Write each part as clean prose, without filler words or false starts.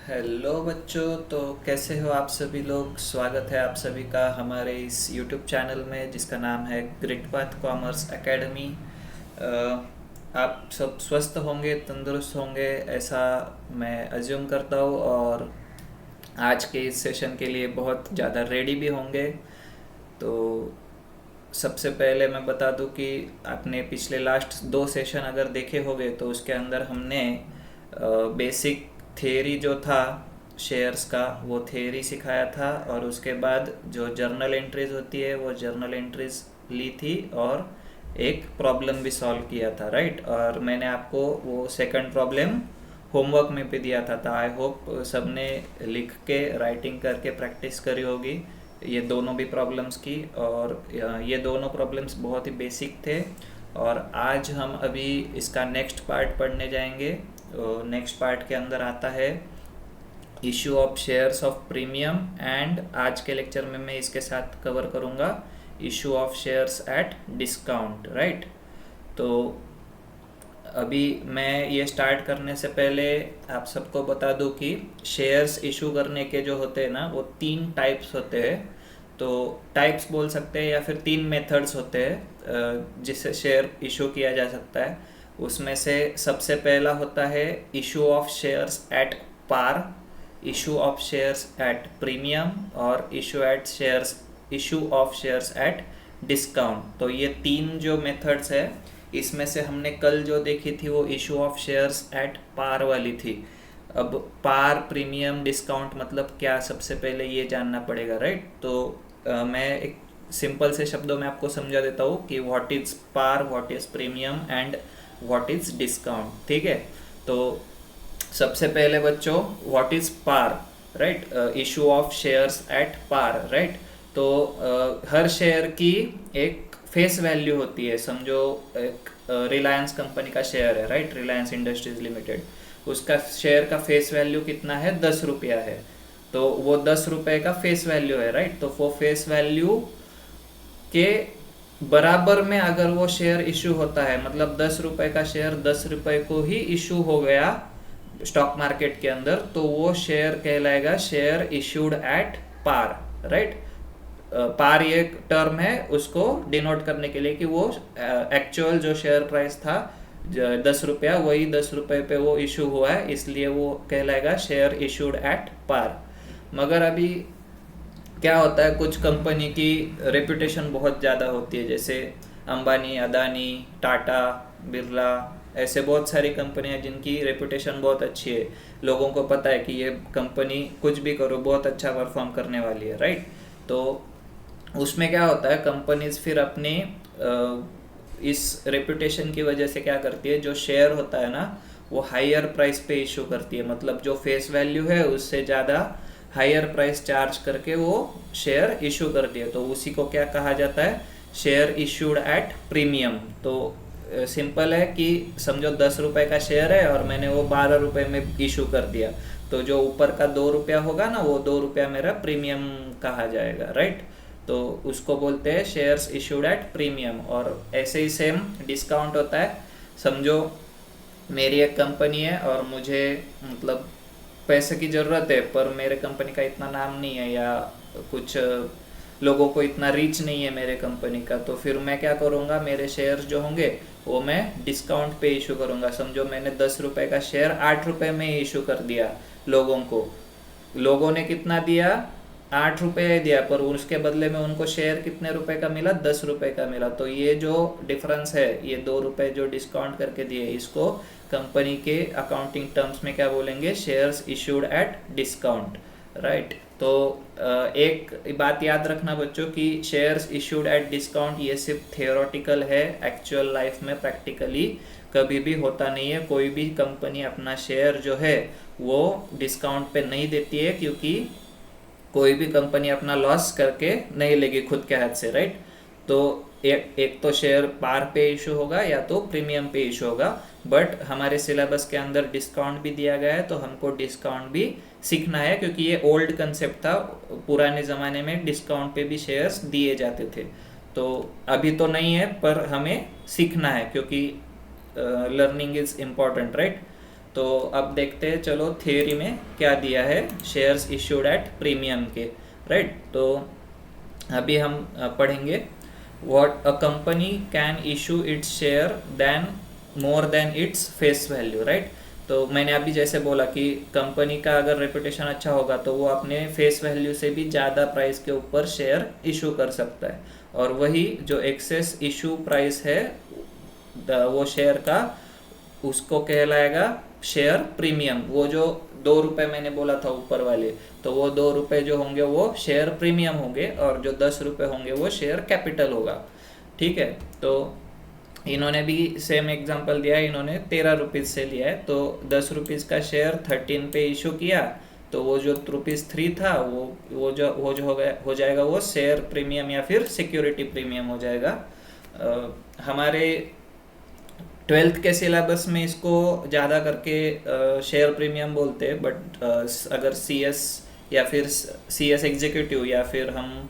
Hello बच्चों। तो कैसे हो आप सभी लोग। स्वागत है आप सभी का हमारे इस यूट्यूब चैनल में जिसका नाम है ग्रिड पाथ कॉमर्स एकेडमी। आप सब स्वस्थ होंगे, तंदुरुस्त होंगे, ऐसा मैं अज्यूम करता हूँ, और आज के इस सेशन के लिए बहुत ज़्यादा रेडी भी होंगे। तो सबसे पहले मैं बता दूं कि आपने पिछले लास्ट दो सेशन अगर देखे होंगे तो उसके अंदर हमने बेसिक थ्योरी जो था शेयर्स का वो थ्योरी सिखाया था, और उसके बाद जो जर्नल एंट्रीज होती है वो जर्नल एंट्रीज ली थी, और एक प्रॉब्लम भी सॉल्व किया था, राइट। और मैंने आपको वो सेकंड प्रॉब्लम होमवर्क में भी दिया था। आई होप सबने लिख के राइटिंग करके प्रैक्टिस करी होगी ये दोनों भी प्रॉब्लम्स की। और ये दोनों प्रॉब्लम्स बहुत ही बेसिक थे, और आज हम अभी इसका नेक्स्ट पार्ट पढ़ने जाएंगे। नेक्स्ट पार्ट के अंदर आता है issue of shares of premium, and आज के लेक्चर में मैं इसके साथ कवर करूँगा issue of shares at discount, right. तो अभी मैं ये स्टार्ट करने से पहले आप सबको बता दूं कि शेयर्स इशू करने के जो होते हैं ना वो तीन टाइप्स होते हैं। तो टाइप्स बोल सकते हैं या फिर तीन मेथड्स होते हैं जिससे शेयर इशू किया जा सकता है। उसमें से सबसे पहला होता है issue of shares at par, issue of shares at premium, और issue of shares at discount. तो ये तीन जो मेथड्स है, इसमें से हमने कल जो देखी थी वो issue of shares at par वाली थी। अब पार, प्रीमियम, डिस्काउंट मतलब क्या, सबसे पहले ये जानना पड़ेगा, राइट। तो मैं एक सिंपल से शब्दों में आपको समझा देता हूँ कि what is par, what is premium and what is discount, ठीक है। तो सबसे पहले बच्चों what is par, right, issue of shares at par, right. तो हर शेयर की एक फेस वैल्यू होती है। समझो एक रिलायंस कंपनी का शेयर है, राइट, रिलायंस इंडस्ट्रीज लिमिटेड। उसका शेयर का फेस वैल्यू कितना है, 10 रुपया है। तो वो 10 रुपए का फेस वैल्यू है, राइट। तो वो फेस वैल्यू के बराबर में अगर वो शेयर इशू होता है, मतलब 10 रुपए का शेयर 10 रुपए को ही इशू हो गया स्टॉक मार्केट के अंदर, तो वो शेयर कहलाएगा share issued at par, right. Par ये टर्म है उसको डिनोट करने के लिए कि वो एक्चुअल जो शेयर प्राइस था 10 रुपया, वही 10 रुपए पे वो इशू हुआ है, इसलिए वो कहलाएगा शेयर इशूड एट पार। मगर अभी क्या होता है, कुछ कंपनी की रेपुटेशन बहुत ज़्यादा होती है, जैसे अंबानी, अदानी, टाटा, बिरला, ऐसे बहुत सारी कंपनियां जिनकी रेपुटेशन बहुत अच्छी है। लोगों को पता है कि ये कंपनी कुछ भी करो बहुत अच्छा परफॉर्म करने वाली है, राइट। तो उसमें क्या होता है, कंपनीज फिर अपने इस रेपुटेशन की वजह से क्या करती है, जो शेयर होता है ना वो हायर प्राइस पे इशू करती है। मतलब जो फेस वैल्यू है उससे ज़्यादा हायर प्राइस चार्ज करके वो शेयर इशू करती है। तो उसी को क्या कहा जाता है, शेयर इशूड एट प्रीमियम। तो सिंपल है कि समझो 10 रुपए का शेयर है और मैंने वो 12 रुपए में इशू कर दिया, तो जो ऊपर का 2 रुपया होगा ना वो 2 रुपया मेरा प्रीमियम कहा जाएगा, राइट। तो उसको बोलते हैं शेयर्स इशूड एट प्रीमियम। और ऐसे ही सेम डिस्काउंट होता है। समझो मेरी एक कंपनी है और मुझे मतलब पैसे की ज़रूरत है, पर मेरे कंपनी का इतना नाम नहीं है या कुछ लोगों को इतना रीच नहीं है मेरे कंपनी का, तो फिर मैं क्या करूँगा, मेरे शेयर्स जो होंगे वो मैं डिस्काउंट पे इशू करूँगा। समझो मैंने 10 रुपए का शेयर 8 रुपए में इशू कर दिया लोगों को। लोगों ने कितना दिया, 8 रुपये दिया, पर उसके बदले में उनको शेयर कितने रुपए का मिला, 10 रुपए का मिला। तो ये जो डिफरेंस है, ये 2 रुपए जो डिस्काउंट करके दिए, इसको कंपनी के अकाउंटिंग टर्म्स में क्या बोलेंगे, shares issued at discount, right. तो एक बात याद रखना बच्चों कि शेयर्स इशूड एट डिस्काउंट ये सिर्फ थियोरेटिकल है, एक्चुअल लाइफ में प्रैक्टिकली कभी भी होता नहीं है। कोई भी कंपनी अपना शेयर जो है वो डिस्काउंट पे नहीं देती है, क्योंकि कोई भी कंपनी अपना लॉस करके नहीं लेगी खुद के हाथ से, राइट। तो एक तो शेयर पार पे इशू होगा या तो प्रीमियम पे इशू होगा। बट हमारे सिलेबस के अंदर डिस्काउंट भी दिया गया है, तो हमको डिस्काउंट भी सीखना है, क्योंकि ये ओल्ड कंसेप्ट था। पुराने ज़माने में डिस्काउंट पे भी शेयर्स दिए जाते थे, तो अभी तो नहीं है, पर हमें सीखना है क्योंकि लर्निंग इज़ इम्पॉर्टेंट, राइट। तो अब देखते हैं, चलो थियरी में क्या दिया है शेयर्स इश्यूड एट प्रीमियम के, राइट। तो अभी हम पढ़ेंगे what a company can issue its share then more than its face value, right. तो मैंने अभी जैसे बोला कि कंपनी का अगर रेपुटेशन अच्छा होगा तो वो अपने फेस वैल्यू से भी ज़्यादा प्राइस के ऊपर शेयर इशू कर सकता है, और वही जो एक्सेस इशू प्राइस है वो शेयर का, उसको कहलाएगा शेयर प्रीमियम। वो जो 2 रुपए मैंने बोला था ऊपर वाले, तो वो 2 रुपए जो होंगे वो शेयर प्रीमियम होंगे, और जो 10 रुपए होंगे वो शेयर कैपिटल होगा, ठीक है। तो इन्होंने भी सेम एग्जांपल दिया है, इन्होंने 13 रुपीज़ से लिया है, तो 10 रुपीज़ का शेयर 13 पे इशू किया, तो वो जो ₹3 था वो जो हो जाएगा वो शेयर प्रीमियम या फिर सिक्योरिटी प्रीमियम हो जाएगा। हमारे 12th के सिलेबस में इसको ज़्यादा करके शेयर प्रीमियम बोलते हैं, बट अगर CS या फिर CS एग्जीक्यूटिव या फिर हम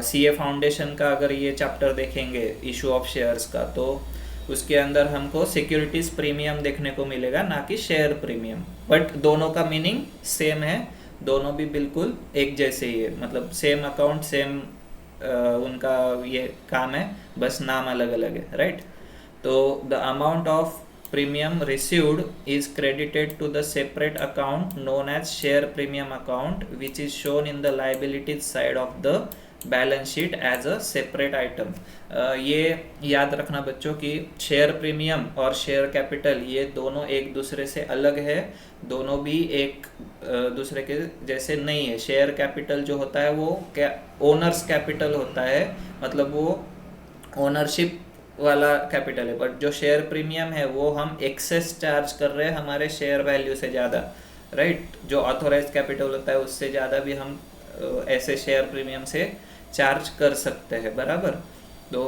CA फाउंडेशन का अगर ये चैप्टर देखेंगे इशू ऑफ शेयर्स का, तो उसके अंदर हमको सिक्योरिटीज प्रीमियम देखने को मिलेगा, ना कि शेयर प्रीमियम। बट दोनों का मीनिंग सेम है, दोनों भी बिल्कुल एक जैसे ही है, मतलब सेम अकाउंट सेम उनका ये काम है, बस नाम अलग अलग है, राइट। तो the amount of premium received is credited to the separate account known as share premium account, which is shown in the liabilities side of the balance sheet as a separate item. ये याद रखना बच्चों कि share premium और share capital ये दोनों एक दूसरे से अलग है, दोनों भी एक दूसरे के जैसे नहीं है। शेयर कैपिटल जो होता है वो ओनर्स कैपिटल होता है, मतलब वो ओनरशिप वाला कैपिटल है, बट जो शेयर प्रीमियम है वो हम एक्सेस चार्ज कर रहे हैं हमारे शेयर वैल्यू से ज़्यादा, राइट। जो ऑथोराइज कैपिटल होता है उससे ज़्यादा भी हम ऐसे शेयर प्रीमियम से चार्ज कर सकते हैं, बराबर। तो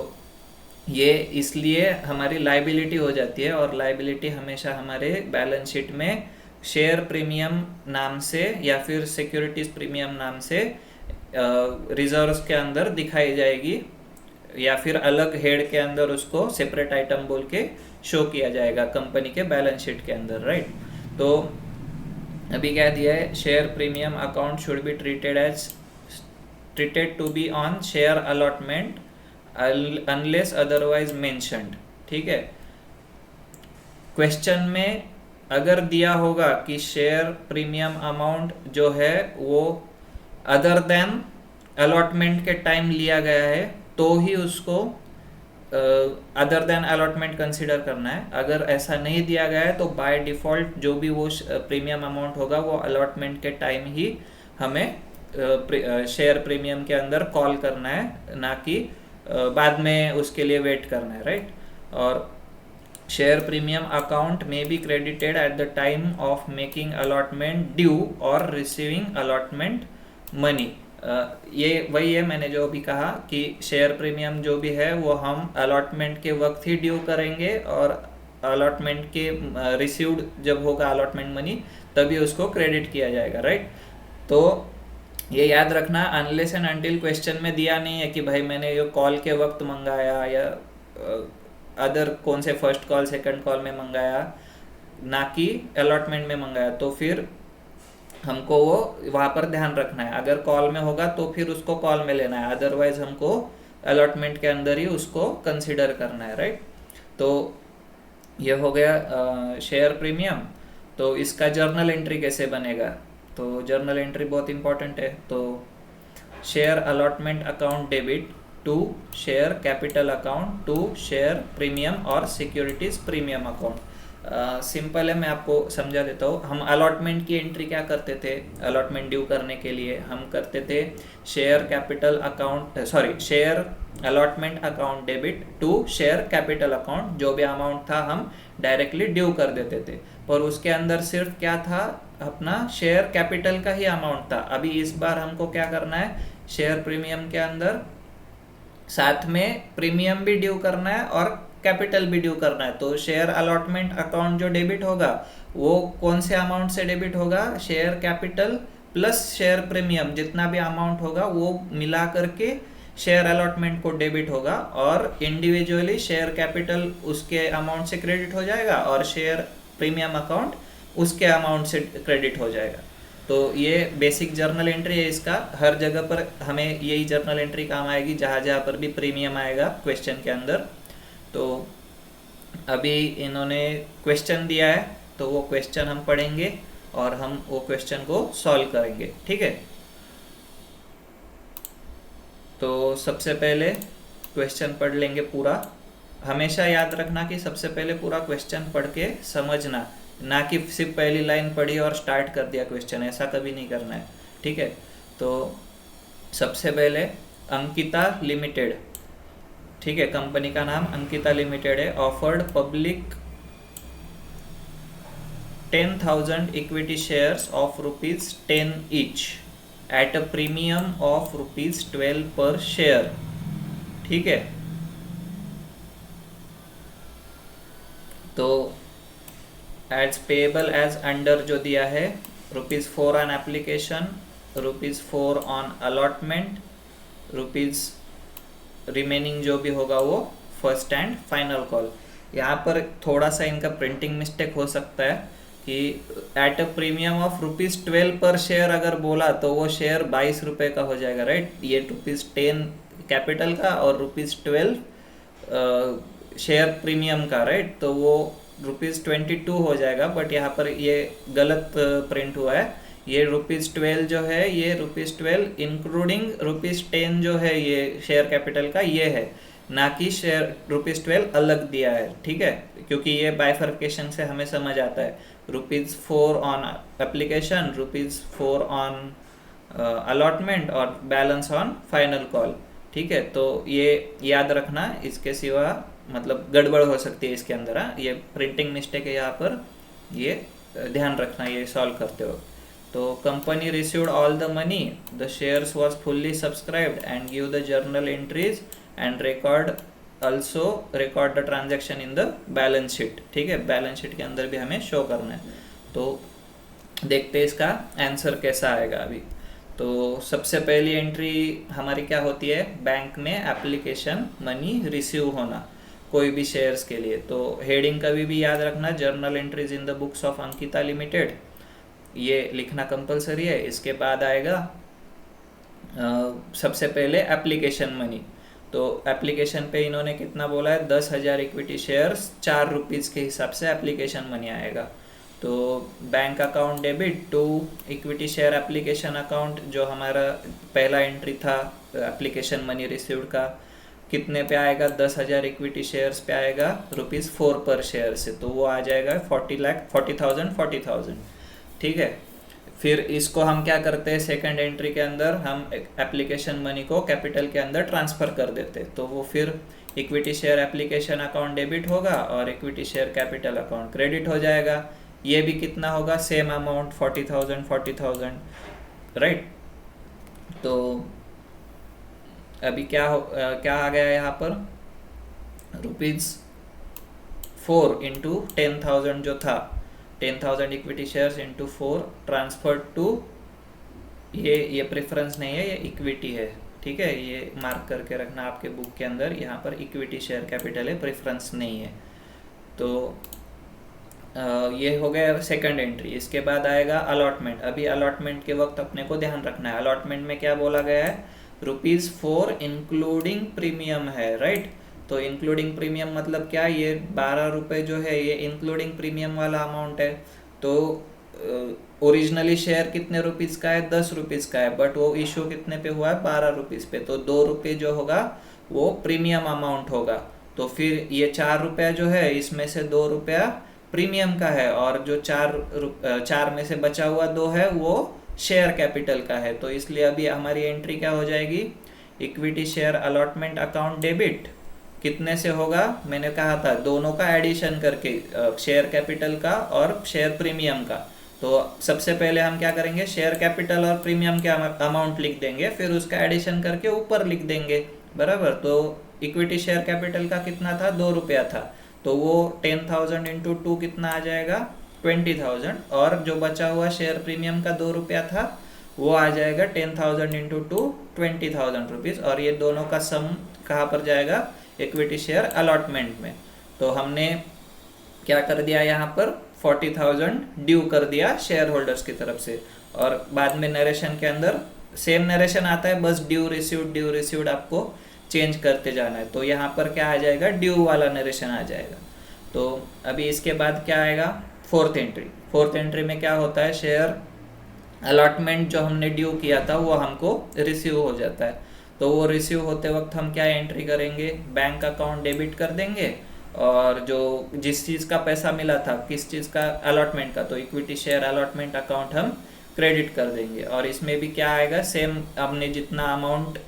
ये इसलिए हमारी लाइबिलिटी हो जाती है, और लाइबिलिटी हमेशा हमारे बैलेंस शीट में शेयर प्रीमियम नाम से या फिर सिक्योरिटीज प्रीमियम नाम से रिजर्व्स के अंदर दिखाई जाएगी, या फिर अलग हेड के अंदर उसको सेपरेट आइटम बोल के शो किया जाएगा कंपनी के बैलेंस शीट के अंदर, राइट। तो अभी क्या दिया है, share premium account should be treated to be on share allotment unless otherwise mentioned, ठीक है। क्वेश्चन में अगर दिया होगा कि शेयर प्रीमियम अमाउंट जो है वो अदर देन अलॉटमेंट के टाइम लिया गया है, तो ही उसको अदर देन अलॉटमेंट कंसिडर करना है। अगर ऐसा नहीं दिया गया है तो बाय डिफ़ॉल्ट जो भी वो प्रीमियम अमाउंट होगा वो अलॉटमेंट के टाइम ही हमें शेयर प्रीमियम के अंदर कॉल करना है, ना कि बाद में उसके लिए वेट करना है, राइट। और शेयर प्रीमियम अकाउंट में be credited at the time of making allotment due और रिसीविंग अलॉटमेंट मनी। ये वही है मैंने जो अभी कहा कि शेयर प्रीमियम जो भी है वो हम अलॉटमेंट के वक्त ही ड्यू करेंगे, और अलॉटमेंट के रिसीव्ड जब होगा अलॉटमेंट मनी तभी उसको क्रेडिट किया जाएगा, राइट। तो ये याद रखना, अनलेस एंड अनटिल क्वेश्चन में दिया नहीं है कि भाई मैंने ये कॉल के वक्त मंगाया या अदर कौन से फर्स्ट कॉल सेकंड कॉल में मंगाया, ना कि अलॉटमेंट में मंगाया, तो फिर हमको वो वहाँ पर ध्यान रखना है। अगर कॉल में होगा तो फिर उसको कॉल में लेना है, अदरवाइज हमको अलॉटमेंट के अंदर ही उसको कंसिडर करना है, राइट। तो ये हो गया शेयर प्रीमियम। तो इसका जर्नल एंट्री कैसे बनेगा, तो जर्नल एंट्री बहुत इंपॉर्टेंट है। तो share allotment account debit to share capital account to share premium और सिक्योरिटीज प्रीमियम अकाउंट। सिंपल है, मैं आपको समझा देता हूँ। हम अलॉटमेंट की एंट्री क्या करते थे, अलॉटमेंट ड्यू करने के लिए हम करते थे share capital account share allotment account debit to share capital account. जो भी अमाउंट था हम डायरेक्टली ड्यू कर देते थे, पर उसके अंदर सिर्फ क्या था, अपना शेयर कैपिटल का ही अमाउंट था। अभी इस बार हमको क्या करना है, शेयर प्रीमियम के अंदर साथ में प्रीमियम भी ड्यू करना है और कैपिटल भी ड्यू करना है। तो शेयर अलॉटमेंट अकाउंट जो डेबिट होगा वो कौन से अमाउंट से डेबिट होगा, share capital plus share premium, जितना भी अमाउंट होगा वो मिला करके शेयर अलॉटमेंट को डेबिट होगा, और इंडिविजुअली शेयर कैपिटल उसके अमाउंट से क्रेडिट हो जाएगा और शेयर प्रीमियम अकाउंट उसके अमाउंट से क्रेडिट हो जाएगा। तो ये बेसिक जर्नल एंट्री है इसका। हर जगह पर हमें यही जर्नल एंट्री काम आएगी जहाँ जहाँ पर भी प्रीमियम आएगा क्वेश्चन के अंदर। तो अभी इन्होंने क्वेश्चन दिया है तो वो क्वेश्चन हम पढ़ेंगे और हम वो क्वेश्चन को सॉल्व करेंगे, ठीक है। तो सबसे पहले क्वेश्चन पढ़ लेंगे पूरा। हमेशा याद रखना कि सबसे पहले पूरा क्वेश्चन पढ़ के समझना, ना कि सिर्फ पहली लाइन पढ़ी और स्टार्ट कर दिया क्वेश्चन, ऐसा कभी नहीं करना है, ठीक है। तो सबसे पहले अंकिता लिमिटेड, ठीक है, कंपनी का नाम अंकिता लिमिटेड है, offered public 10,000 equity shares of ₹10 each at a premium of ₹12 पर शेयर, ठीक है। तो एड्स पेएबल एज अंडर जो दिया है ₹4 on application, ₹4 on allotment, rupees remaining जो भी होगा वो फर्स्ट एंड फाइनल कॉल। यहाँ पर थोड़ा सा इनका प्रिंटिंग मिस्टेक हो सकता है कि एट अ प्रीमियम ऑफ ₹12 पर शेयर अगर बोला तो वो शेयर 22 रुपये का हो जाएगा, राइट। ये ₹10 कैपिटल का और ₹12 शेयर प्रीमियम का, राइट। तो वो ₹22 हो जाएगा, बट यहाँ पर ये गलत प्रिंट हुआ है। ये ₹12 जो है ये ₹12 इंक्लूडिंग ₹10 जो है ये शेयर कैपिटल का ये है, ना कि शेयर ₹12 अलग दिया है, ठीक है। क्योंकि ये बाइफर्केशन से हमें समझ आता है, ₹4 ऑन एप्लीकेशन, ₹4 ऑन अलॉटमेंट और बैलेंस ऑन फाइनल कॉल, ठीक है। तो ये याद रखना, इसके सिवा मतलब गड़बड़ हो सकती है इसके अंदर। ये प्रिंटिंग मिस्टेक है यहाँ पर, ये ध्यान रखना ये सॉल्व करते हो। तो company received all the money, the shares was fully subscribed and give the journal entries and record the transaction in the balance sheet, ठीक है। बैलेंस शीट के अंदर भी हमें शो करना है। तो देखते हैं इसका आंसर कैसा आएगा अभी। तो सबसे पहली एंट्री हमारी क्या होती है, बैंक में एप्लीकेशन मनी रिसीव होना कोई भी शेयर्स के लिए। तो हेडिंग कभी भी याद रखना, journal entries in the books of Ankita limited, ये लिखना कंपलसरी है। इसके बाद आएगा सबसे पहले एप्लीकेशन मनी। तो एप्लीकेशन पे इन्होंने कितना बोला है, 10,000 इक्विटी शेयर्स, ₹4 के हिसाब से एप्लीकेशन मनी आएगा। तो bank account debit to equity share application account, जो हमारा पहला एंट्री था एप्लीकेशन मनी रिसीव्ड का, कितने पे आएगा, 10,000 इक्विटी शेयर्स पे आएगा ₹4 पर शेयर से, तो वो आ जाएगा 40,000, ठीक है। फिर इसको हम क्या करते हैं, सेकंड एंट्री के अंदर हम एप्लीकेशन मनी को कैपिटल के अंदर ट्रांसफ़र कर देते, तो वो फिर equity share application account debit होगा और equity share capital account credit हो जाएगा। ये भी कितना होगा, सेम अमाउंट 40,000, राइट। तो अभी क्या आ गया यहाँ पर, ₹4 इंटू 10,000 जो था, 10,000 equity shares into 4 transfer to, ये प्रेफरेंस नहीं है, ये इक्विटी है, ठीक है। ये मार्क करके रखना आपके बुक के अंदर, यहाँ पर इक्विटी शेयर कैपिटल है, प्रेफरेंस नहीं है। तो ये हो गया सेकंड एंट्री। इसके बाद आएगा अलॉटमेंट। अभी अलॉटमेंट के वक्त अपने को ध्यान रखना है, अलॉटमेंट में क्या बोला गया है, ₹4 इंक्लूडिंग प्रीमियम है, राइट। तो इंक्लूडिंग प्रीमियम मतलब क्या, ये 12 रुपये जो है ये इंक्लूडिंग प्रीमियम वाला अमाउंट है। तो ओरिजिनली शेयर कितने रुपीज़ का है, 10 रुपीज़ का है, बट वो इशू कितने पे हुआ है, 12 रुपीज़ पे। तो 2 रुपये जो होगा वो प्रीमियम अमाउंट होगा। तो फिर ये 4 रुपया जो है इसमें से 2 रुपया प्रीमियम का है, और जो 4 में से बचा हुआ 2 है वो शेयर कैपिटल का है। तो इसलिए अभी हमारी एंट्री क्या हो जाएगी, equity share allotment account debit कितने से होगा, मैंने कहा था दोनों का एडिशन करके, शेयर कैपिटल का और शेयर प्रीमियम का। तो सबसे पहले हम क्या करेंगे, शेयर कैपिटल और प्रीमियम के अमाउंट लिख देंगे, फिर उसका एडिशन करके ऊपर लिख देंगे, बराबर। तो इक्विटी शेयर कैपिटल का कितना था, 2 रुपया था, तो वो 10,000 इंटू 2 कितना आ जाएगा, 20,000, और जो बचा हुआ शेयर प्रीमियम का 2 रुपया था वो आ जाएगा 10,000 इंटू 2, 20,000 रुपीज़, और ये दोनों का सम कहाँ पर जाएगा, इक्विटी शेयर अलॉटमेंट में। तो हमने क्या कर दिया यहाँ पर, 40,000 ड्यू कर दिया शेयर होल्डर्स की तरफ से। और बाद में नरेशन के अंदर सेम नरेशन आता है, बस ड्यू रिसीव्ड आपको चेंज करते जाना है। तो यहाँ पर क्या आ जाएगा, ड्यू वाला नरेशन आ जाएगा। तो अभी इसके बाद क्या आएगा, फोर्थ एंट्री में क्या होता है, शेयर अलॉटमेंट जो हमने ड्यू किया था वो हमको रिसीव हो जाता है। तो वो रिसीव होते वक्त हम क्या एंट्री करेंगे, बैंक अकाउंट डेबिट कर देंगे, और जो जिस चीज़ का पैसा मिला था, किस चीज़ का, अलॉटमेंट का, तो इक्विटी शेयर अलॉटमेंट अकाउंट हम क्रेडिट कर देंगे। और इसमें भी क्या आएगा, सेम हमने जितना अमाउंट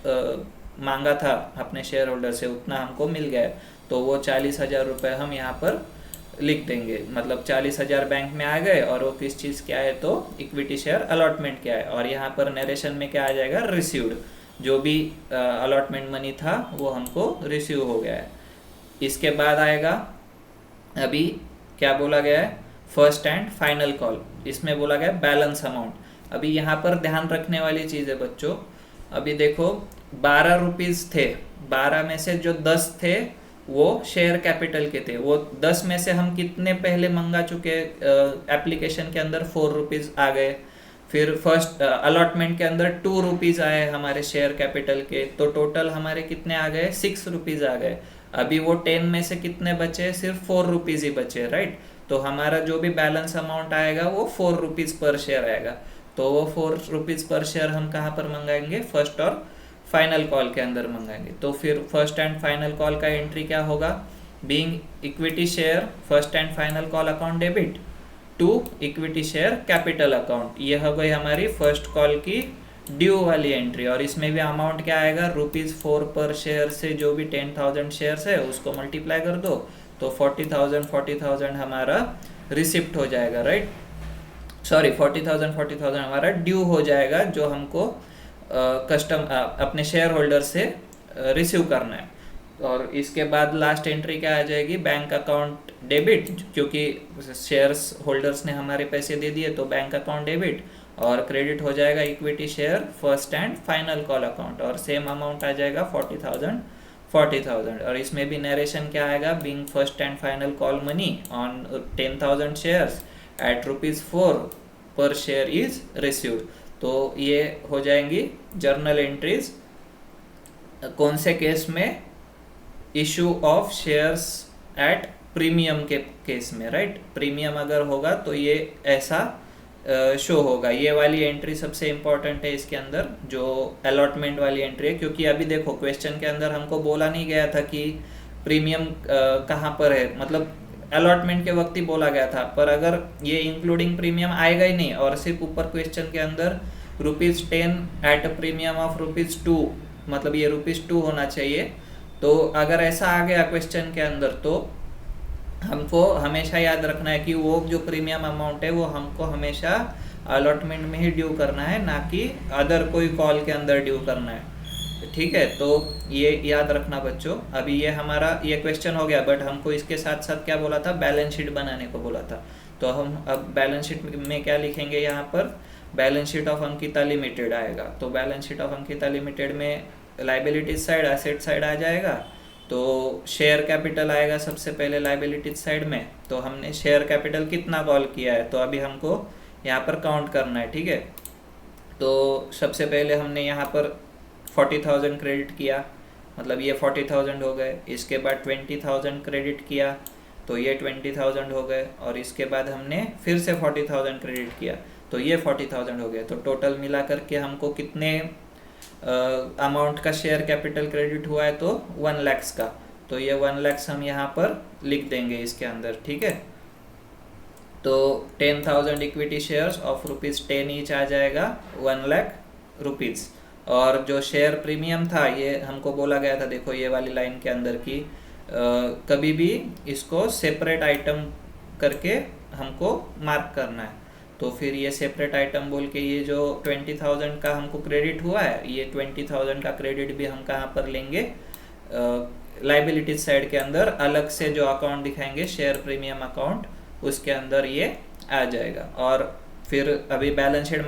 मांगा था अपने शेयर होल्डर से उतना हमको मिल गया। तो वो 40,000 रुपये हम यहाँ पर लिख देंगे, मतलब 40,000 बैंक में आ गए, और वो किस चीज़ के आए, तो इक्विटी शेयर अलॉटमेंट के आए। और यहाँ पर नरेशन में क्या आ जाएगा, रिसीव्ड, जो भी अलॉटमेंट मनी था वो हमको रिसीव हो गया है। इसके बाद आएगा, अभी क्या बोला गया है, फर्स्ट एंड फाइनल कॉल। इसमें बोला गया बैलेंस अमाउंट। अभी यहाँ पर ध्यान रखने वाली चीज़ है बच्चों, अभी देखो 12 रुपीज़ थे, 12 में से जो 10 थे वो शेयर कैपिटल के थे। वो 10 में से हम कितने पहले मंगा चुके, एप्लीकेशन के अंदर 4 रुपीज़ आ गए, फिर फर्स्ट अलॉटमेंट के अंदर 2 रुपीज़ आए हमारे शेयर कैपिटल के, तो टोटल हमारे कितने आ गए, 6 रुपीज़ आ गए। अभी वो 10 में से कितने बचे, सिर्फ 4 रुपीज़ ही बचे, राइट। तो हमारा जो भी बैलेंस अमाउंट आएगा वो 4 रुपीज़ पर शेयर आएगा। तो वो 4 रुपीज़ पर शेयर हम कहाँ पर मंगाएंगे, फर्स्ट और फाइनल कॉल के अंदर मंगाएंगे। तो फिर फर्स्ट एंड फाइनल कॉल का एंट्री क्या होगा, being equity share first and final call account debit to equity share capital account. ये हो गई हमारी फर्स्ट कॉल की ड्यू वाली एंट्री। और इसमें भी अमाउंट क्या आएगा, ₹4 पर शेयर से जो भी 10,000 शेयर्स है उसको मल्टीप्लाई कर दो, तो 40,000 हमारा रिसिप्ट हो जाएगा, राइट। सॉरी, 40,000 हमारा ड्यू हो जाएगा, जो हमको अपने शेयर होल्डर से रिसीव करना है। और इसके बाद लास्ट एंट्री क्या आ जाएगी, बैंक अकाउंट डेबिट, क्योंकि शेयर्स होल्डर्स ने हमारे पैसे दे दिए तो बैंक अकाउंट डेबिट, और क्रेडिट हो जाएगा equity share first and final call account, और सेम अमाउंट आ जाएगा 40,000। और इसमें भी नरेशन क्या आएगा, being first and final call money on 10,000 shares at ₹4 पर शेयर इज रिसीव्ड। तो ये हो जाएंगी जर्नल एंट्रीज कौन से केस में, issue of shares at premium के केस में, राइट। प्रीमियम अगर होगा तो ये ऐसा शो होगा। ये वाली एंट्री सबसे इम्पोर्टेंट है इसके अंदर, जो अलॉटमेंट वाली एंट्री है, क्योंकि अभी देखो क्वेश्चन के अंदर हमको बोला नहीं गया था कि प्रीमियम कहाँ पर है, मतलब अलॉटमेंट के वक्त ही बोला गया था। पर अगर ये इंक्लूडिंग प्रीमियम आएगा ही नहीं, और सिर्फ ऊपर क्वेश्चन के अंदर ₹10 एट अ प्रीमियम ऑफ ₹2, मतलब ये ₹2 होना चाहिए। तो अगर ऐसा आ गया क्वेश्चन के अंदर, तो हमको हमेशा याद रखना है कि वो जो प्रीमियम अमाउंट है वो हमको हमेशा अलॉटमेंट में ही ड्यू करना है, ना कि अदर कोई कॉल के अंदर ड्यू करना है, ठीक है। तो ये याद रखना बच्चों। अभी ये हमारा ये क्वेश्चन हो गया, बट हमको इसके साथ साथ क्या बोला था, बैलेंस शीट बनाने को बोला था। तो हम अब बैलेंस शीट में क्या लिखेंगे, यहाँ पर balance sheet of Ankita limited आएगा। तो balance sheet of Ankita limited में लाइबिलिटीज साइड, एसेट साइड आ जाएगा। तो शेयर कैपिटल आएगा सबसे पहले लाइबिलिटीज साइड में। तो हमने शेयर कैपिटल कितना कॉल किया है, तो अभी हमको यहाँ पर काउंट करना है, ठीक है। तो सबसे पहले हमने यहाँ पर 40,000 क्रेडिट किया, मतलब ये 40,000 हो गए। इसके बाद 20,000 क्रेडिट किया, तो ये 20,000 हो गए। और इसके बाद हमने फिर से 40,000 क्रेडिट किया, तो ये 40,000 हो गए। तो टोटल मिला करके हमको कितने अमाउंट का शेयर कैपिटल क्रेडिट हुआ है, तो 1 लाख का। तो ये 1 लाख हम यहाँ पर लिख देंगे इसके अंदर, ठीक है। तो 10,000 इक्विटी शेयर्स ऑफ ₹10 ईच आ जाएगा 1 लाख रुपीज़। और जो शेयर प्रीमियम था ये हमको बोला गया था, देखो ये वाली लाइन के अंदर की कभी भी इसको सेपरेट आइटम करके हमको मार्क करना है। तो फिर ये सेपरेट आइटम बोल के ये जो 20,000 का हमको क्रेडिट हुआ है, ये 20,000 का क्रेडिट भी हम कहाँ पर लेंगे, लाइबिलिटीज साइड के अंदर अलग से जो अकाउंट दिखाएंगे शेयर प्रीमियम अकाउंट, उसके अंदर ये आ जाएगा। और फिर अभी बैलेंस शीट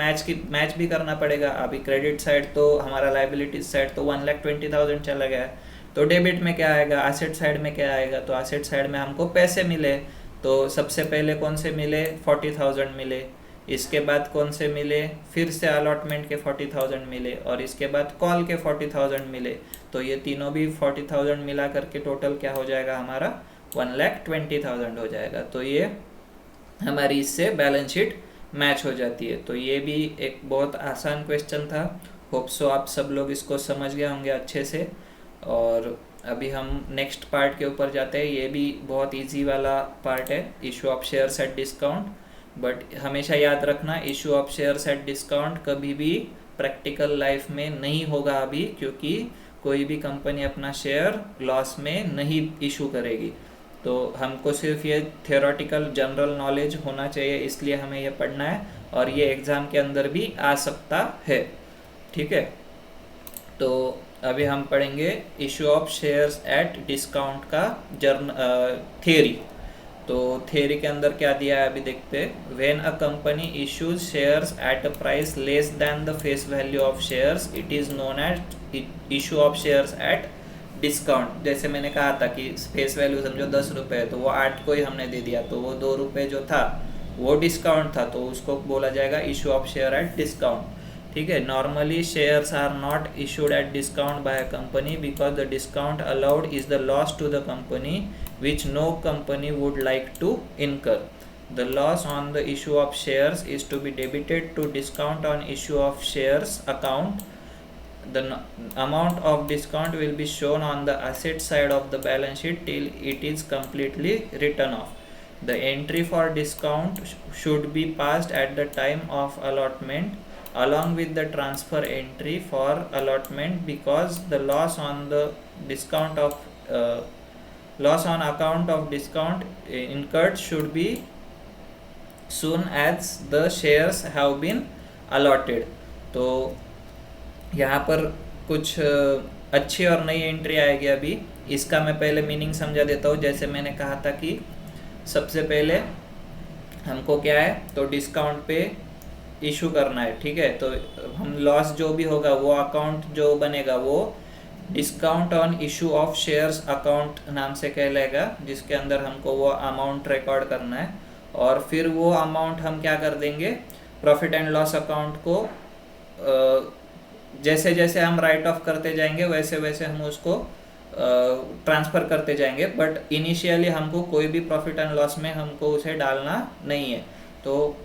मैच भी करना पड़ेगा। अभी क्रेडिट साइड तो हमारा लाइबिलिटीज साइड तो 1,20,000 चला गया है, तो डेबिट में क्या आएगा, एसेट साइड में क्या आएगा, तो एसेट साइड में हमको पैसे मिले, तो सबसे पहले कौन से मिले, 40,000 मिले, इसके बाद कौन से मिले, फिर से अलॉटमेंट के 40,000 मिले, और इसके बाद कॉल के 40,000 मिले। तो ये तीनों भी 40,000 मिला करके टोटल क्या हो जाएगा हमारा, 1,20,000 हो जाएगा। तो ये हमारी इससे बैलेंस शीट मैच हो जाती है। तो ये भी एक बहुत आसान क्वेश्चन था। होप सो आप सब लोग इसको समझ गए होंगे अच्छे से। और अभी हम नेक्स्ट पार्ट के ऊपर जाते हैं। ये भी बहुत इजी वाला पार्ट है, issue of shares at discount. But हमेशा याद रखना, issue of shares at discount कभी भी प्रैक्टिकल लाइफ में नहीं होगा अभी, क्योंकि कोई भी कंपनी अपना शेयर लॉस में नहीं इशू करेगी। तो हमको सिर्फ ये थियोरेटिकल जनरल नॉलेज होना चाहिए, इसलिए हमें ये पढ़ना है, और ये एग्ज़ाम के अंदर भी आ सकता है। ठीक है, तो अभी हम पढ़ेंगे issue of shares at discount का थियरी। तो थियरी के अंदर क्या दिया है अभी देखते हैं। When a company issues shares at a price less than the face value of shares, it is known as issue of shares at discount. जैसे मैंने कहा था कि फेस वैल्यू समझो 10 रुपये है, तो वो 8 को ही हमने दे दिया, तो वो 2 रुपये जो था वो डिस्काउंट था, तो उसको बोला जाएगा issue of share at discount. ठीक है, normally shares are not issued at discount by a company because the discount allowed is the loss to the company which no company would like to incur. The loss on the issue of shares is to be debited to discount on issue of shares account. The amount of discount will be shown on the asset side of the balance sheet till it is completely written off. The entry for discount should be passed at the time of allotment along with the transfer entry for allotment, because the loss on the discount of loss on account of discount incurred should be soon as the shares have been allotted. तो यहाँ पर कुछ अच्छी और नई entry आएगी अभी। इसका मैं पहले मीनिंग समझा देता हूँ। जैसे मैंने कहा था कि सबसे पहले हमको क्या है, तो डिस्काउंट पे इशू करना है। ठीक है, तो हम लॉस जो भी होगा वो अकाउंट जो बनेगा वो discount on issue of shares account नाम से कहलाएगा, जिसके अंदर हमको वो अमाउंट रिकॉर्ड करना है। और फिर वो अमाउंट हम क्या कर देंगे, प्रॉफिट एंड लॉस अकाउंट को जैसे जैसे हम राइट ऑफ करते जाएंगे वैसे वैसे हम उसको ट्रांसफ़र करते जाएंगे। बट इनिशियली हमको कोई भी प्रॉफिट एंड लॉस में हमको उसे डालना नहीं है। तो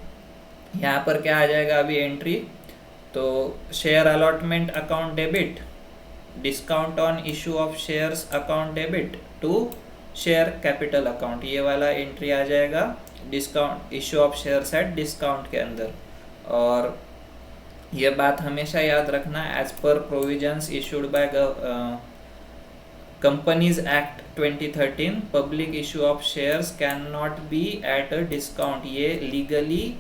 यहाँ पर क्या आ जाएगा अभी एंट्री, तो share allotment account debit, discount on issue of shares account debit to share capital account, ये वाला एंट्री आ जाएगा discount issue of shares at discount के अंदर। और ये बात हमेशा याद रखना, as per provisions issued by companies act 2013 public issue of shares cannot be at a discount. ये लीगली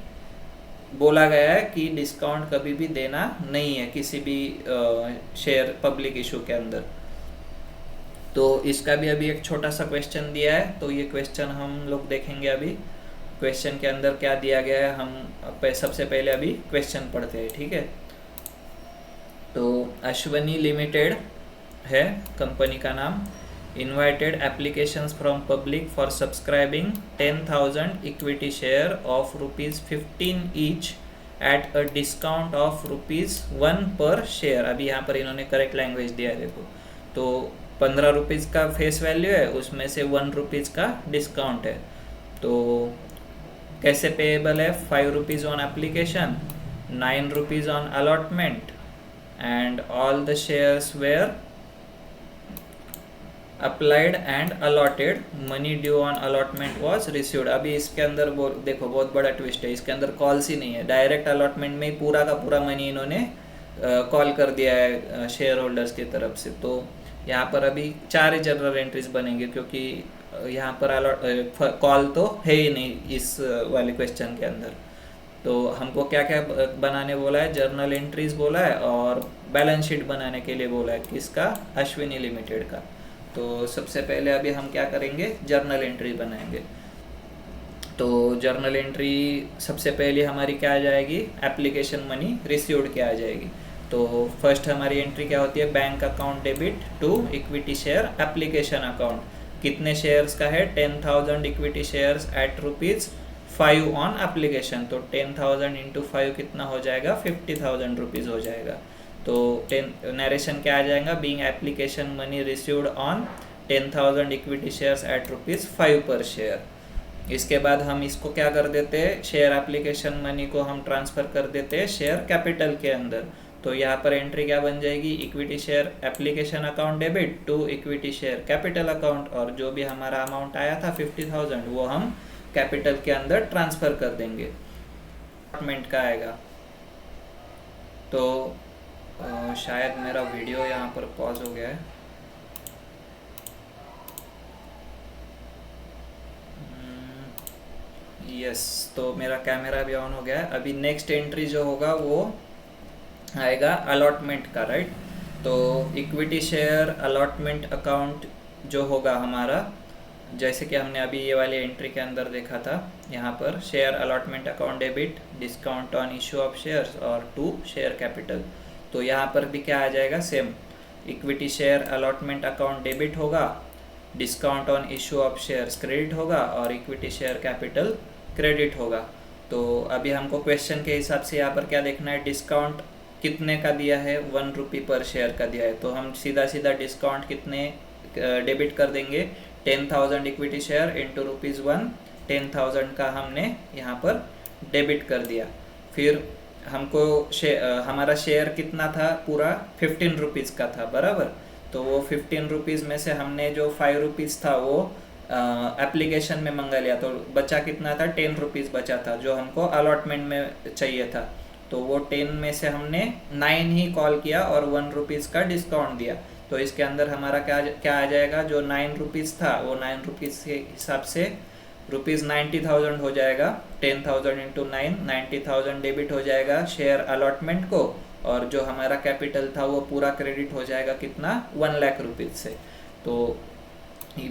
बोला गया है कि डिस्काउंट कभी भी देना नहीं है किसी भी शेयर पब्लिक इशू के अंदर। तो इसका भी अभी एक छोटा सा क्वेश्चन दिया है, तो ये क्वेश्चन हम लोग देखेंगे अभी। क्वेश्चन के अंदर क्या दिया गया है हम सबसे पहले अभी क्वेश्चन पढ़ते हैं। ठीक है, तो अश्वनी लिमिटेड है कंपनी का नाम। Invited applications from public for subscribing 10,000 equity share of ₹15 each eight a discount of ₹1 पर शेयर। अभी यहाँ पर इन्होंने करेक्ट लैंग्वेज दिया है, देखो। तो 15 रुपीज़ का फेस वैल्यू है, उसमें से 1 रुपीज़ का डिस्काउंट है। तो कैसे पेएबल है, 5 rupees on application, 9 rupees on allotment, and all the shares where applied and allotted, money due on allotment was received. अभी इसके अंदर देखो बहुत बड़ा ट्विस्ट है, इसके अंदर कॉल्स ही नहीं है, डायरेक्ट अलॉटमेंट में ही पूरा का पूरा मनी इन्होंने कॉल कर दिया है शेयर होल्डर्स की तरफ से। तो यहाँ पर अभी 4 ही जनरल एंट्रीज बनेंगे, क्योंकि यहाँ पर कॉल तो है ही नहीं इस वाले क्वेश्चन के अंदर। तो हमको क्या क्या बनाने बोला है, जर्नल एंट्रीज बोला है और बैलेंस शीट बनाने के लिए बोला है, किसका, अश्विनी लिमिटेड का। तो सबसे पहले अभी हम क्या करेंगे, जर्नल एंट्री बनाएंगे। तो जर्नल एंट्री सबसे पहले हमारी क्या आ जाएगी, एप्लीकेशन मनी रिसीव्ड क्या आ जाएगी। तो फर्स्ट हमारी एंट्री क्या होती है, bank account debit to equity share application account. कितने शेयर्स का है, 10,000 equity shares at ₹5 on application. तो 10,000 इंटू 5 कितना हो जाएगा, 50,000 रुपीज़ हो जाएगा। तो नरेशन क्या आ जाएगा, being application money received on 10,000 equity shares at ₹5 पर शेयर। इसके बाद हम इसको क्या कर देते हैं, शेयर एप्लीकेशन मनी को हम ट्रांसफ़र कर देते हैं शेयर कैपिटल के अंदर। तो यहाँ पर एंट्री क्या बन जाएगी, equity share application account debit to equity share capital account, और जो भी हमारा अमाउंट आया था 50,000 वो हम कैपिटल के अंदर ट्रांसफ़र कर देंगे, अलॉटमेंट का आएगा। तो शायद मेरा वीडियो यहाँ पर पॉज हो गया है। यस, तो मेरा कैमरा भी ऑन हो गया है। अभी नेक्स्ट एंट्री जो होगा वो आएगा अलॉटमेंट का, राइट। तो इक्विटी शेयर अलॉटमेंट अकाउंट जो होगा हमारा, जैसे कि हमने अभी ये वाली एंट्री के अंदर देखा था, यहाँ पर share allotment account debit discount on issue of shares और टू शेयर कैपिटल। तो यहाँ पर भी क्या आ जाएगा, same equity share allotment account debit होगा, discount on issue of shares credit होगा और इक्विटी शेयर कैपिटल क्रेडिट होगा। तो अभी हमको क्वेश्चन के हिसाब से यहाँ पर क्या देखना है, डिस्काउंट कितने का दिया है, ₹1 पर शेयर का दिया है। तो हम सीधा सीधा डिस्काउंट कितने डेबिट कर देंगे, 10,000 इक्विटी शेयर इंटू ₹1, 10,000 का हमने यहाँ पर डेबिट कर दिया। फिर हमको हमारा शेयर कितना था, पूरा 15 रुपीज़ का था, बराबर। तो वो 15 रुपीज़ में से हमने जो 5 रुपीज़ था वो एप्लीकेशन में मंगा लिया, तो बचा कितना था, 10 रुपीज़ बचा था जो हमको अलॉटमेंट में चाहिए था। तो वो 10 में से हमने 9 ही कॉल किया और ₹1 का डिस्काउंट दिया। तो इसके अंदर हमारा क्या आ जाएगा, जो 9 रुपीज़ था वो 9 रुपीज़ के हिसाब से ₹90,000 हो जाएगा। 10,000 इंटू 9, 90,000 डेबिट हो जाएगा शेयर अलॉटमेंट को, और जो हमारा कैपिटल था वो पूरा क्रेडिट हो जाएगा कितना, 1 लाख रुपीज़ से। तो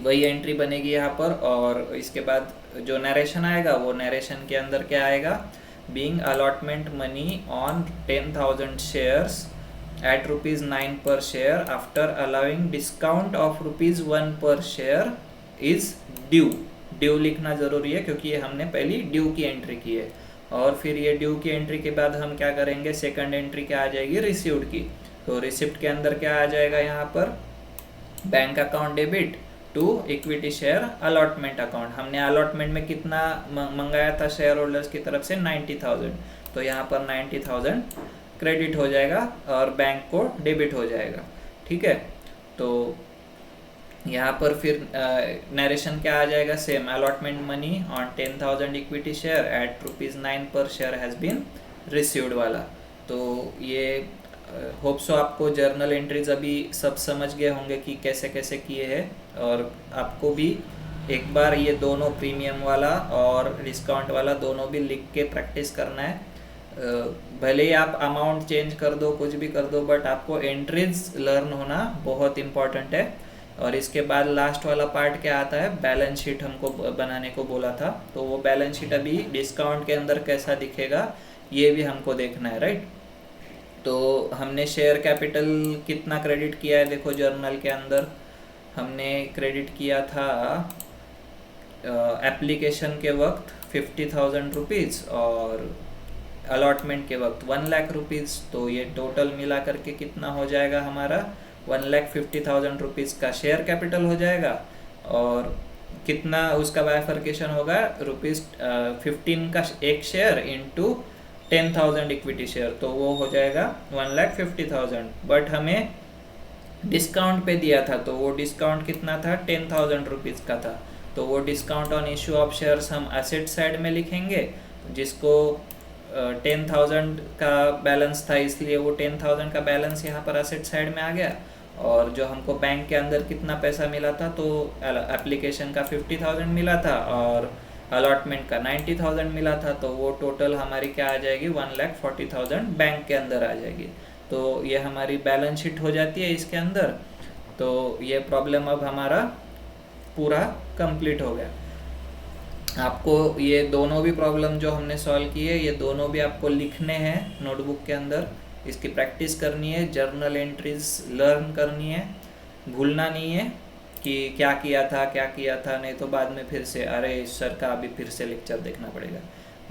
वही एंट्री बनेगी यहाँ पर। और इसके बाद जो नरेशन आएगा वो नरेशन के अंदर क्या आएगा, being allotment money on 10,000 shares at ₹9 पर share after allowing discount of ₹1 पर शेयर इज ड्यू। ड्यू लिखना ज़रूरी है क्योंकि ये हमने पहली ड्यू की एंट्री की है। और फिर ये ड्यू की एंट्री के बाद हम क्या करेंगे, सेकंड एंट्री क्या आ जाएगी, रिसीव्ड की। तो रिसिप्ट के अंदर क्या आ जाएगा, यहाँ पर bank account debit to equity share allotment account. हमने अलॉटमेंट में कितना मंगाया था शेयर होल्डर्स की तरफ से, 90,000। तो यहाँ पर 90,000 क्रेडिट हो जाएगा और बैंक को डेबिट हो जाएगा, ठीक है। तो यहाँ पर फिर नरेशन क्या आ जाएगा, same allotment money on 10,000 equity share eight ₹9 पर शेयर हैज़ बीन रिसीव्ड वाला। तो ये होप सो आपको जर्नल एंट्रीज अभी सब समझ गए होंगे कि कैसे कैसे किए हैं। और आपको भी एक बार ये दोनों प्रीमियम वाला और डिस्काउंट वाला दोनों भी लिख के प्रैक्टिस करना है। भले ही आप अमाउंट चेंज कर दो, कुछ भी कर दो, बट आपको एंट्रीज लर्न होना बहुत इम्पॉर्टेंट है। और इसके बाद लास्ट वाला पार्ट क्या आता है, बैलेंस शीट हमको बनाने को बोला था। तो वो बैलेंस शीट अभी डिस्काउंट के अंदर कैसा दिखेगा ये भी हमको देखना है, राइट। तो हमने शेयर कैपिटल कितना क्रेडिट किया है, देखो जर्नल के अंदर हमने क्रेडिट किया था एप्लीकेशन के वक्त 50,000 रुपीज़ और अलॉटमेंट के वक्त 1 लाख रुपीज़। तो ये टोटल मिला करके कितना हो जाएगा हमारा, 1,50,000 रुपीज़ का शेयर कैपिटल हो जाएगा। और कितना उसका बाइफर्केशन होगा, ₹15 का एक शेयर इंटू 10,000 इक्विटी शेयर, तो वो हो जाएगा 1,50,000। बट हमें डिस्काउंट पे दिया था, तो वो डिस्काउंट कितना था, 10,000 रुपीज़ का था। तो वो discount on issue of shares हम एसेट साइड में लिखेंगे, जिसको 10,000 का बैलेंस था इसलिए वो 10,000 का बैलेंस यहाँ पर एसेट साइड में आ गया। और जो हमको बैंक के अंदर कितना पैसा मिला था, तो एप्लीकेशन का 50,000 मिला था और अलॉटमेंट का 90,000 मिला था। तो वो टोटल हमारी क्या आ जाएगी, 1,40,000 बैंक के अंदर आ जाएगी। तो ये हमारी बैलेंस शीट हो जाती है इसके अंदर। तो ये प्रॉब्लम अब हमारा पूरा कंप्लीट हो गया। आपको ये दोनों भी प्रॉब्लम जो हमने सॉल्व की है, ये दोनों भी आपको लिखने हैं नोटबुक के अंदर। इसकी प्रैक्टिस करनी है, जर्नल एंट्रीज लर्न करनी है, भूलना नहीं है। कि क्या किया था, नहीं तो बाद में फिर से अरे सर का अभी फिर से लेक्चर देखना पड़ेगा।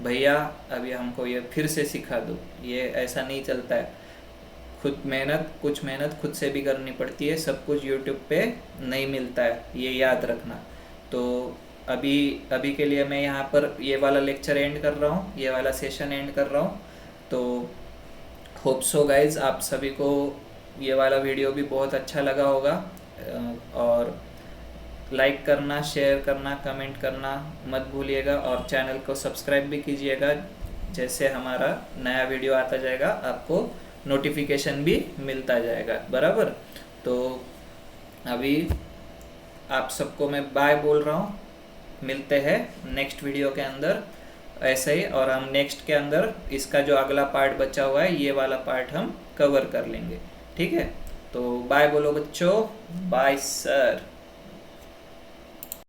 भैया अभी हमको ये फिर से सिखा दो, ये ऐसा नहीं चलता है। कुछ मेहनत खुद से भी करनी पड़ती है, सब कुछ यूट्यूब पे नहीं मिलता है, ये याद रखना। तो अभी अभी के लिए मैं यहाँ पर ये वाला लेक्चर एंड कर रहा हूँ, ये वाला सेशन एंड कर रहा हूँ। तो होप सो गाइज आप सभी को ये वाला वीडियो भी बहुत अच्छा लगा होगा। और लाइक करना, शेयर करना, कमेंट करना मत भूलिएगा, और चैनल को सब्सक्राइब भी कीजिएगा। जैसे हमारा नया वीडियो आता जाएगा आपको नोटिफिकेशन भी मिलता जाएगा, बराबर। तो अभी आप सबको मैं बाय बोल रहा हूँ, मिलते हैं नेक्स्ट वीडियो के अंदर ऐसे ही। और हम नेक्स्ट के अंदर इसका जो अगला पार्ट बचा हुआ है, ये वाला पार्ट हम कवर कर लेंगे, ठीक है। तो बाय बोलो बच्चों, बाय सर।